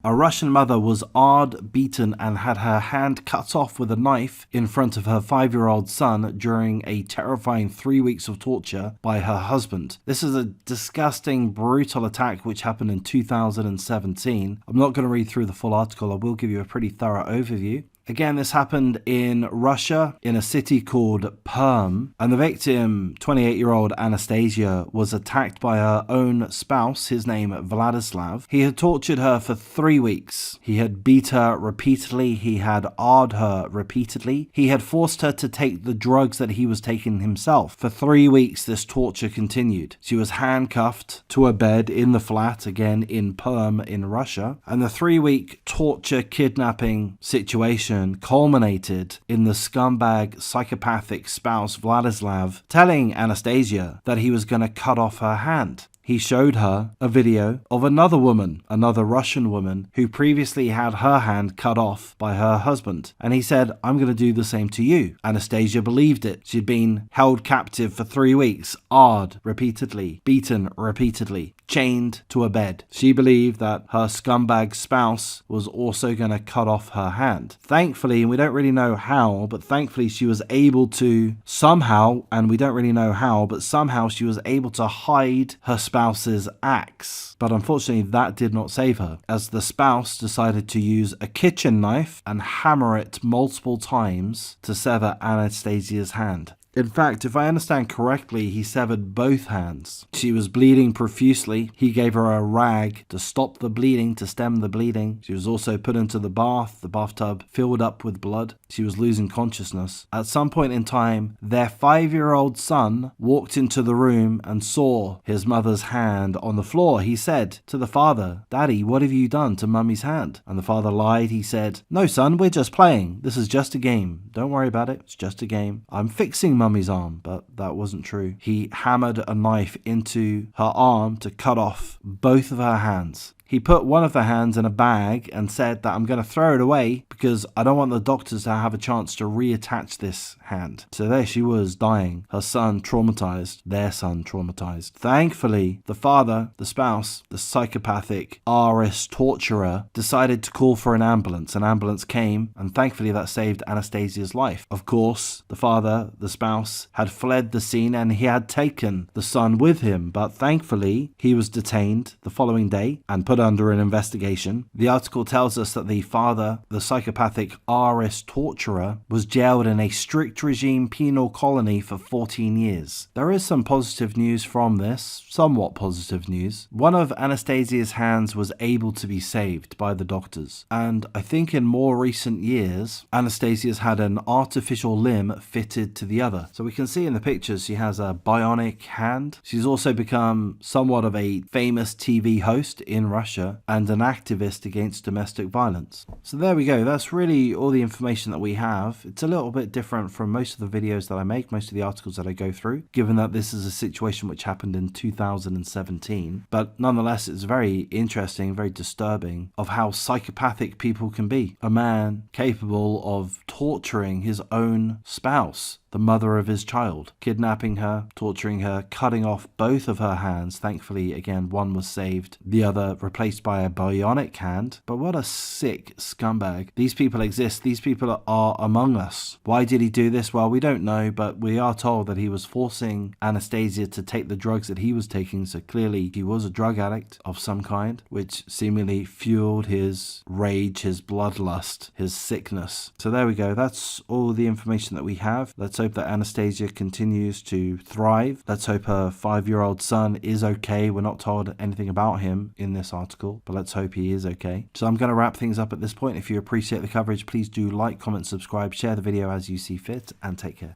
A Russian mother was hard beaten and had her hand cut off with a knife in front of her 5-year-old son during a terrifying 3 weeks of torture by her husband. This is a disgusting, brutal attack which happened in 2017. I'm not going to read through the full article. I will give you a pretty thorough overview. Again, this happened in Russia, in a city called Perm, and the victim, 28-year-old Anastasia, was attacked by her own spouse, his name Vladislav. He had tortured her for 3 weeks. He had beat her repeatedly. He had awed her repeatedly. He had forced her to take the drugs that he was taking himself. For 3 weeks, this torture continued. She was handcuffed to a bed in the flat, again in Perm in Russia, and the 3-week torture kidnapping situation culminated in the scumbag psychopathic spouse Vladislav telling Anastasia that he was going to cut off her hand. He showed her a video of another woman, another Russian woman, who previously had her hand cut off by her husband. And he said, I'm going to do the same to you. Anastasia believed it. She'd been held captive for 3 weeks, awed repeatedly, beaten repeatedly, chained to a bed. She believed that her scumbag spouse was also going to cut off her hand. Thankfully, and we don't really know how, but thankfully she was able to somehow, and we don't really know how, but somehow she was able to hide her spouse's axe. But unfortunately, that did not save her, as the spouse decided to use a kitchen knife and hammer it multiple times to sever Anastasia's hand. In fact, if I understand correctly, he severed both hands. She was bleeding profusely. He gave her a rag to stop the bleeding, to stem the bleeding. She was also put into the bathtub filled up with blood. She was losing consciousness. At some point in time, their 5-year-old son walked into the room and saw his mother's hand on the floor. He said to the father, "Daddy, what have you done to mummy's hand?" And the father lied. He said, "No, son, we're just playing. This is just a game. Don't worry about it. It's just a game. I'm fixing mummy's arm," but that wasn't true. He hammered a knife into her arm to cut off both of her hands. He put one of the hands in a bag and said that I'm going to throw it away because I don't want the doctors to have a chance to reattach this hand. So there she was, dying. Her son traumatized. Their son traumatized. Thankfully, the father, the spouse, the psychopathic RS torturer, decided to call for an ambulance. An ambulance came, and thankfully that saved Anastasia's life. Of course, the father, the spouse, had fled the scene and he had taken the son with him, but thankfully he was detained the following day and put under an investigation. The article tells us that the father, the psychopathic RS torturer, was jailed in a strict regime penal colony for 14 years. There is some positive news from this, somewhat positive news. One of Anastasia's hands was able to be saved by the doctors, and I think in more recent years, Anastasia's had an artificial limb fitted to the other. So we can see in the pictures she has a bionic hand. She's also become somewhat of a famous TV host in Russia and an activist against domestic violence. So there we go. That's really all the information that we have. It's a little bit different from most of the videos that I make, most of the articles that I go through, given that this is a situation which happened in 2017. But nonetheless, it's very interesting, very disturbing of how psychopathic people can be. A man capable of torturing his own spouse, the mother of his child, kidnapping her, torturing her, cutting off both of her hands. Thankfully, again, one was saved, the other replaced by a bionic hand. But what a sick scumbag. These people exist. These people are among us. Why did he do this? Well, we don't know, but we are told that he was forcing Anastasia to take the drugs that he was taking, so clearly he was a drug addict of some kind, which seemingly fueled his rage, his bloodlust, his sickness. So there we go. That's all the information that we have. Let's hope that Anastasia continues to thrive. Let's hope her 5-year-old son is okay. We're not told anything about him in this article, but let's hope he is okay. So I'm going to wrap things up at this point. If you appreciate the coverage, please do like, comment, subscribe, share the video as you see fit, and take care.